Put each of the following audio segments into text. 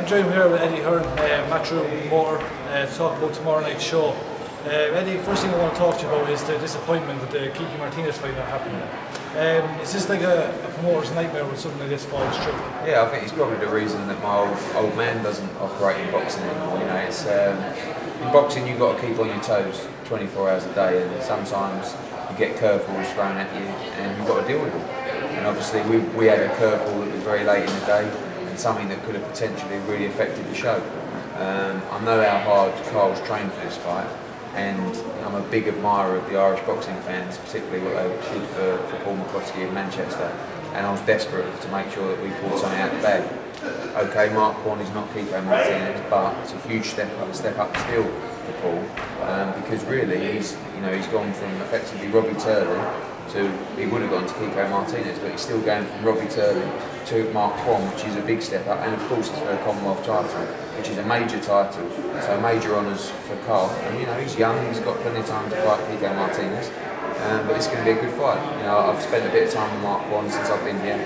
I'm joined here with Eddie Hearn, Matchroom Motor, to talk about tomorrow night's show. Eddie, first thing I want to talk to you about is the disappointment with the Kiki Martinez fight not happening. Is this like a promoter's nightmare when something like this falls through? Yeah, I think it's probably the reason that my old man doesn't operate in boxing anymore. You know, it's in boxing you've got to keep on your toes 24 hours a day, and sometimes you get curveballs thrown at you, and you've got to deal with them. And obviously we had a curveball that was very late in the day, and something that could have potentially really affected the show. I know how hard Carl's trained for this fight, and I'm a big admirer of the Irish boxing fans, particularly what they did for Paul McCloskey in Manchester, and I was desperate to make sure that we pulled something out of the bag. Okay, Mark Quan is not Kiko Martinez, but it's a huge step up still for Paul, because really he's gone from effectively Robbie Turley to, he would have gone to Kiko Martinez, but he's still going from Robbie Turley to Mark Quan, which is a big step up, and of course it's for a Commonwealth title, which is a major title, so major honours for Carl. And you know, he's young, he's got plenty of time to fight Kiko Martinez, but it's going to be a good fight. You know, I've spent a bit of time with Mark Quan since I've been here,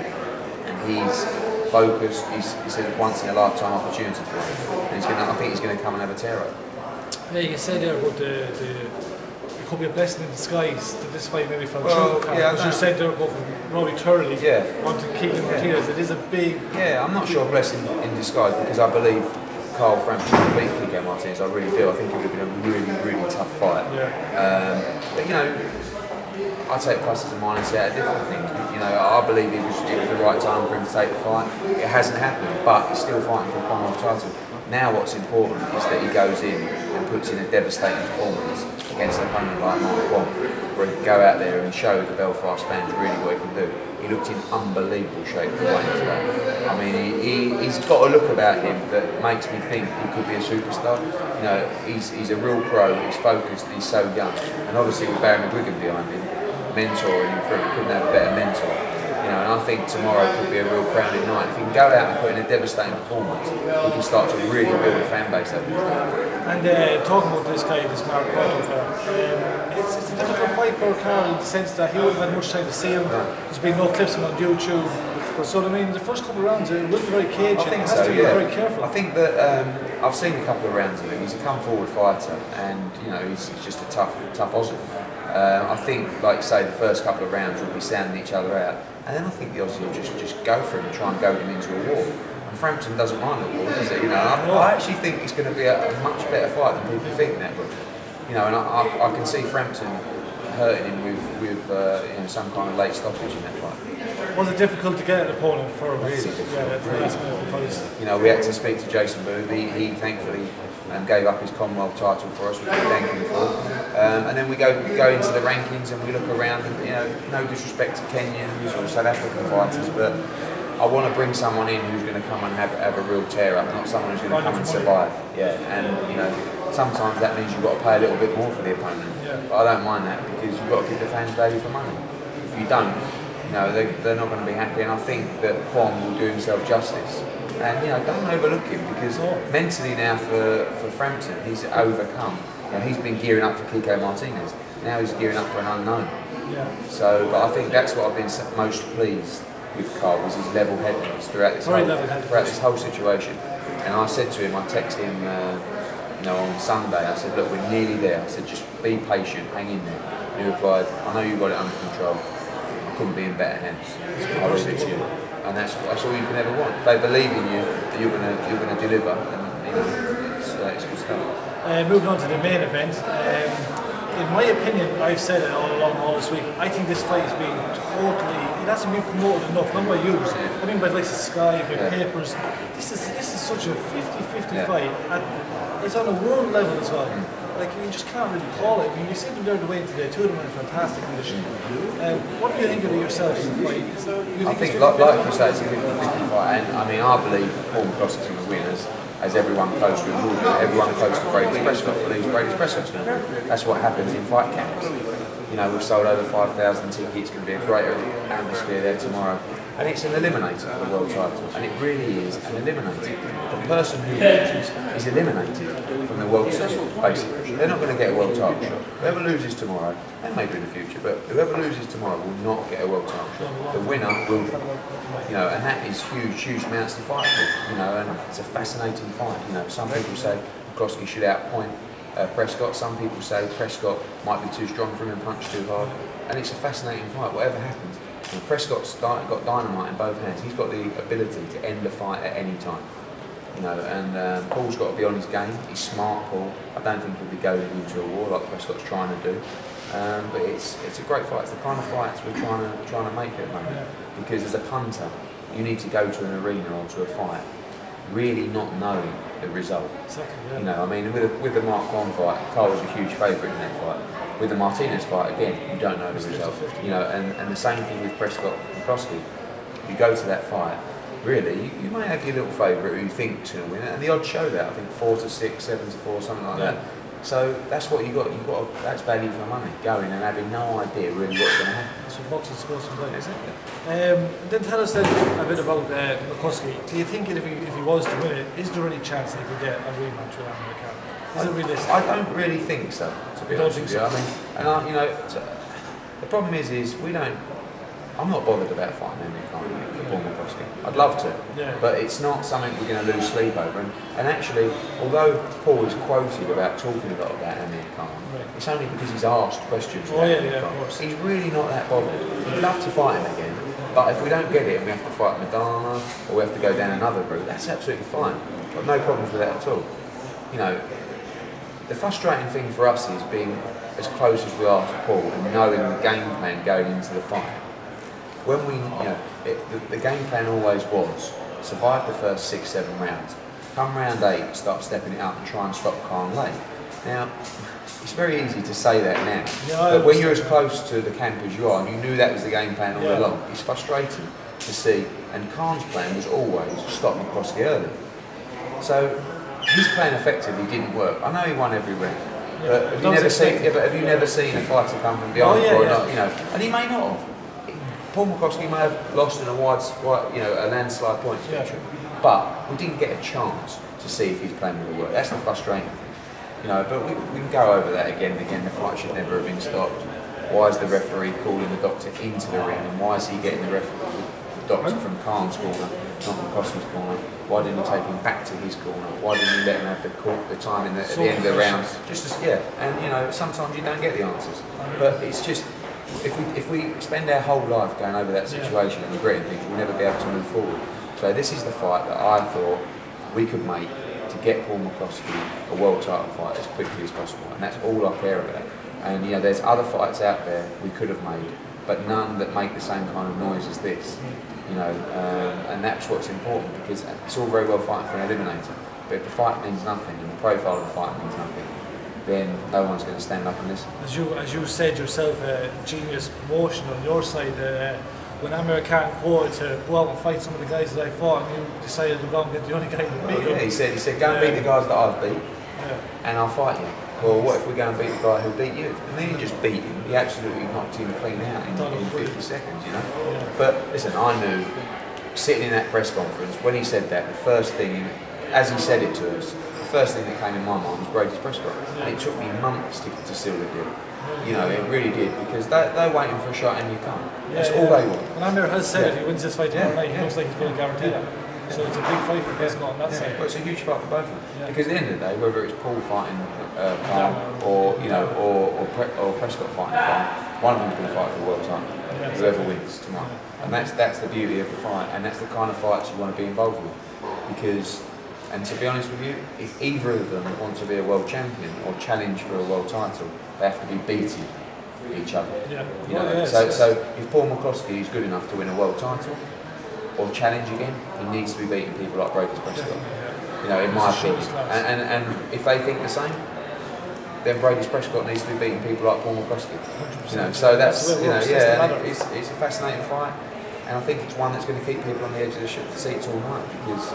and he's focused. It's a once in a lifetime opportunity for him, and I think he's going to come and have a tear up. Yeah, you said there about it could be a blessing in disguise that this fight maybe fell through. Yeah, as you said there about Robbie Turley onto Kiko Martinez. It is a big. Yeah, I'm not sure a blessing in disguise, because I believe Carl Frampton would beat Kiko Martinez. I really do. I think it would have been a really, really tough fight. Yeah. But you know, I take pluses and minuses out of different things. You know, I believe it was the right time for him to take the fight. It hasn't happened, but he's still fighting for a Commonwealth title. Now what's important is that he goes in and puts in a devastating performance against an opponent like Mark Quan, where he can go out there and show the Belfast fans really what he can do. He looked in unbelievable shape the way today. I mean, he's got a look about him that makes me think he could be a superstar. You know, he's a real pro, he's focused, he's so young. And obviously with Barry McGuigan behind him, mentoring him through, couldn't have a better mentor. You know, and I think tomorrow could be a real crowded night. If he can go out and put in a devastating performance, he can start to really build a fan base over there. And talking about this guy, this Mark Quan, it's a difficult fight for Carl in the sense that he wouldn't have had much time to see him. There's been no clips of him on YouTube. So I mean, the first couple of rounds, it will be very cagey. I think has to be very careful. I think that I've seen a couple of rounds of him. He's a come-forward fighter, and you know, he's just a tough Aussie. I think, like you say, the first couple of rounds will be sounding each other out, and then I think the Aussie will just go for him and try and goad him into a war. And Frampton doesn't mind a war, does he? You know, I actually think it's going to be a much better fight than people think that. But you know, and I can see Frampton hurting him with you know, some kind of late stoppage in that fight. Was it difficult to get an opponent for him? Really difficult. Yeah, you know, we had to speak to Jason Booth. He thankfully gave up his Commonwealth title for us, which we thank him for. And then we go into the rankings and we look around, and you know, no disrespect to Kenyans or South African fighters, but I want to bring someone in who's going to come and have a real tear up, not someone who's going to come and survive. Yeah, and you know, sometimes that means you've got to pay a little bit more for the opponent. Yeah. But I don't mind that, because you've got to give the fans value for money. If you don't, you know, they're not going to be happy. And I think that Quan will do himself justice. And you know, don't overlook him, because mentally now for Frampton, he's overcome. You know, he's been gearing up for Kiko Martinez. Now he's gearing up for an unknown. Yeah. So, but I think that's what I've been most pleased with Carl, was his level-headedness throughout this whole situation. And I said to him, I texted him, you know, on Sunday. I said, look, we're nearly there. I said, just be patient, hang in there. And he replied, I know you've got it under control. I couldn't be in better hands. I'll leave it to you. And that's all you can ever want. If they believe in you that you're gonna deliver, and you know, it's good stuff. Moving on to the main event. In my opinion, I've said it all along all this week, I think this fight is being it hasn't been promoted enough, not by you. I mean by like Sky, by papers. This is such a 50-50 fight. And it's on a world level as well. Like, you just can't really call it. I mean, you see them there the way today, two of them are in fantastic condition. What do you think of it yourself in the fight? I think, like you say, it's a 50-50 fight, and I mean, I believe Paul McCloskey's going to win, as everyone close to him will. Everyone close to Brady's Prescott believes Brady's Prescott's going to win. That's what happens in fight camps. You know, we've sold over 5,000 tickets. It's going to be a great atmosphere there tomorrow. And it's an eliminator for the world title, and it really is an eliminator. The person who loses is eliminated from the world title, basically. They're not going to get a world title shot. Whoever loses tomorrow, and maybe in the future, but whoever loses tomorrow will not get a world title shot. The winner will, and that is huge amounts to fight for, and it's a fascinating fight. Some people say McCloskey should outpoint Prescott. Some people say Prescott might be too strong for him and punch too hard. And it's a fascinating fight, whatever happens. And Prescott's got dynamite in both hands. He's got the ability to end a fight at any time. And Paul's got to be on his game. He's smart, Paul. I don't think he'll be going into a war like Prescott's trying to do. But it's a great fight. It's the kind of fights we're trying to make at the moment. Because as a punter, you need to go to an arena or to a fight really not knowing the result. Exactly, yeah. With the Mark Kwan fight, Carl was a huge favourite in that fight. With the Martinez fight, again, you don't know the result. And the same thing with Prescott and McCloskey. You go to that fight, really, you may have your little favourite who you think's going to win it, and the odds show that. I think 4-6, 7-4, something like that. So that's what you got. That's value for money. Going and having no idea really what's going to happen. That's what boxing supposed to be. Exactly. Then tell us then a bit about McCloskey. Do you think if he was to win it, is there any chance he could get a rematch with Amir Khan? Is it realistic? I don't really think so. To be honest with you, the problem is we don't. I'm not bothered about fighting Amir Khan for Paul McCloskey. I'd love to, but it's not something we're going to lose sleep over. And actually, although Paul is quoted about talking a lot about Amir Khan, it's only because he's asked questions about Amir Khan. He's really not that bothered. He'd love to fight him again, but if we don't get it and we have to fight Madonna or we have to go down another route, that's absolutely fine. Got no problems with that at all. The frustrating thing for us is being as close as we are to Paul and knowing the game plan going into the fight. When we, the game plan always was survive the first 6-7 rounds. Come round 8, start stepping it up and try and stop Khan late. Now, it's very easy to say that now, but when you're as close to the camp as you are, and you knew that was the game plan all along, it's frustrating to see. And Khan's plan was always stop McCloskey early. So his plan effectively didn't work. I know he won every round, but have you never seen a fighter come from behind or not? And he may not have. Paul McCloskey may have lost in a a landslide points victory, but we didn't get a chance to see if his plan would work. That's the frustrating thing, But we can go over that again and again. The fight should never have been stopped. Why is the referee calling the doctor into the ring, and why is he getting the doctor from Khan's corner, not McCloskey's corner? Why didn't he take him back to his corner? Why didn't he let him have the time at the end of the round? And sometimes you don't get the answers, but it's just. If we spend our whole life going over that situation and regretting things, we'll never be able to move forward. So this is the fight that I thought we could make to get Paul McCloskey a world title fight as quickly as possible, and that's all I care about. And there's other fights out there we could have made, but none that make the same kind of noise as this. And that's what's important, because it's all very well fighting for an eliminator, but if the fight means nothing and the profile of the fight means nothing, then no one's going to stand up and listen. As you said yourself, genius promotion on your side. When Amir Khan fought to go out and fight some of the guys that I fought, and you decided to go and get the only guy that beat him. He said, go and beat the guys that I've beat, and I'll fight you. Well, what if we go and beat the guy who beat you? And then he just beat him. He absolutely knocked him clean out in 50 seconds, But listen, I knew, sitting in that press conference, when he said that, the first thing, as he said it to us, the first thing that came in my mind was Brady's press conference. And it took me months to seal the deal. It really did, because they're waiting for a shot and you can't. That's all they want. And Amir has said if he wins this fight tomorrow night, he looks like he's going to guarantee that. So it's a big fight for Prescott on that side. Well, it's a huge fight for both of them. Because at the end of the day, whether it's Paul fighting Khan or Prescott fighting Khan, one of them's going to fight for the world title. Whoever wins tomorrow. And that's the beauty of the fight, and that's the kind of fights you want to be involved with. Because, and to be honest with you, if either of them want to be a world champion or challenge for a world title, they have to be beating each other. So if Paul McCloskey is good enough to win a world title or challenge again, he needs to be beating people like Brady's Prescott. In my opinion. And if they think the same, then Brady's Prescott needs to be beating people like Paul McCloskey. So that's it's a fascinating fight, and I think it's one that's going to keep people on the edge of the seats all night, because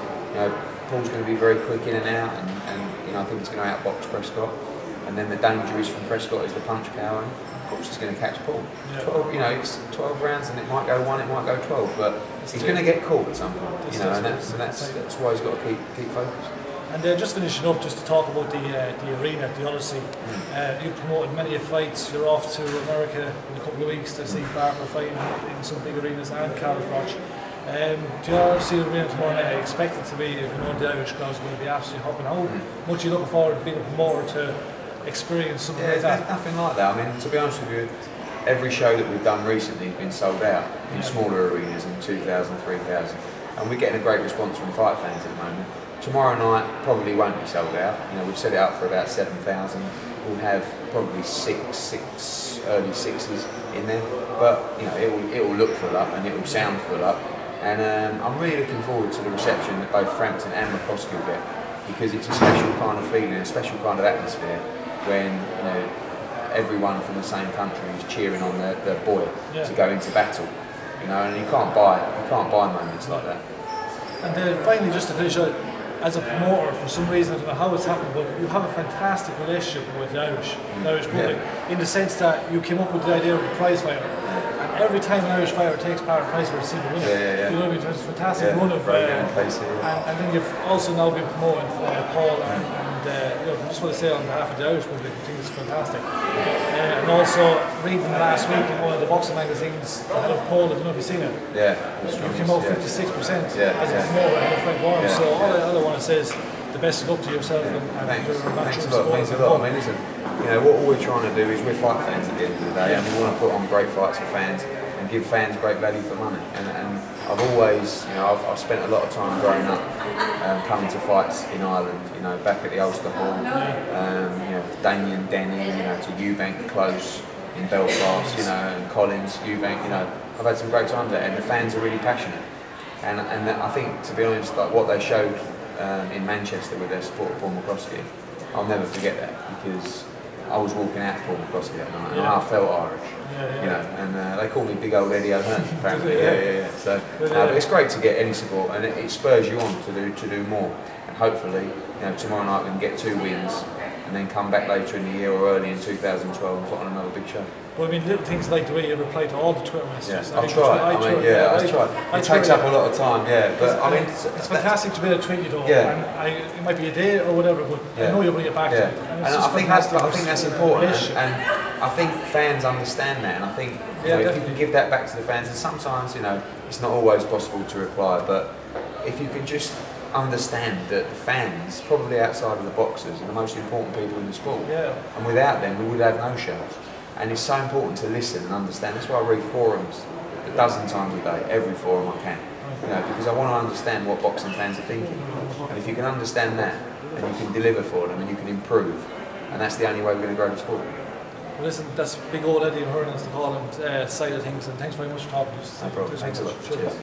Paul's going to be very quick in and out, and I think he's going to outbox Prescott. And then the danger is from Prescott is the punch power, and of course he's going to catch Paul. 12, it's 12 rounds, and it might go 1, it might go 12, but he's going to get caught at some point, you know, and that's why he's got to keep focused. And just finishing up, just to talk about the arena, the Odyssey. You've promoted many fights. You're off to America in a couple of weeks to see Barker fighting in some big arenas and Carl Froch. Do you Odyssey arena tomorrow night? I expect it to be, if you know the Irish crowd is going to be absolutely hopping. How much are you looking forward to being a promoter to experience something like that? Nothing like that. I mean, to be honest with you, every show that we've done recently has been sold out in smaller arenas in 2,000, 3,000, and we're getting a great response from fight fans at the moment. Tomorrow night probably won't be sold out. You know, we've set it up for about 7,000. We'll have probably six early sixes in there, but you know, it will look full up and it will sound full up. And I'm really looking forward to the reception that both Frampton and McCloskey will get, because it's a special kind of feeling, a special kind of atmosphere when, you know, everyone from the same country is cheering on their boy to go into battle. You know, and you can't buy moments like that. And finally, just to finish out, as a promoter, for some reason, I don't know how it's happened, but you have a fantastic relationship with the Irish public, in the sense that you came up with the idea of the prize fighter. And every time an Irish fighter takes part in prize fighter, to see the winner. You know what I mean? It's a fantastic run of and then you've also now been promoting Paul and you know, I just want to say on behalf of the Irish public, I think it's fantastic. And also reading last week in one of the boxing magazines, the head of Paul, I don't know if you've seen it. You came out 56% as a promoter ahead of Frank Warren. So all I want to say is the best of luck to yourself and your thanks a lot. I mean, listen, you know, what all we're trying to do is we're fight fans at the end of the day, and we want to put on great fights for fans and give fans great value for money. And I've always, you know, I've spent a lot of time growing up coming to fights in Ireland, you know, back at the Ulster Hall, you know, Damien Denny, you know, to Eubank Close in Belfast, you know, and Collins, Eubank, you know, I've had some great times there, and the fans are really passionate. And I think, to be honest, like what they showed in Manchester with their support of Paul McCloskey, I'll never forget that, because I was walking out to Paul McCloskey that night and I felt Irish, you know, and they call me Big Old Eddie O'Hearn, apparently. So, but it's great to get any support, and it spurs you on to do more. And hopefully, you know, tomorrow night we can get 2 wins, and then come back later in the year or early in 2012 and put on another big show. Well, I mean, little things like the way you reply to all the Twitter messages. I try. It takes up a lot of time, but I mean, it's fantastic to be able to tweet you though. And it might be a day or whatever, but I know you'll bring it back to it. And I think that's important, and I think fans understand that, and I think you know, if you can give that back to the fans, and sometimes, you know, it's not always possible to reply, but if you can just understand that the fans, probably outside of the boxers, are the most important people in the sport, and without them we would have no shows. And it's so important to listen and understand. That's why I read forums a dozen times a day, every forum I can, you know, because I want to understand what boxing fans are thinking. And if you can understand that, and you can deliver for them, and you can improve, and that's the only way we're going to grow the sport. Well, listen, that's Big Old Eddie O'Hearn, as they call him, side of things, and thanks very much for talking to us. No problem. Thanks a lot. Cheers.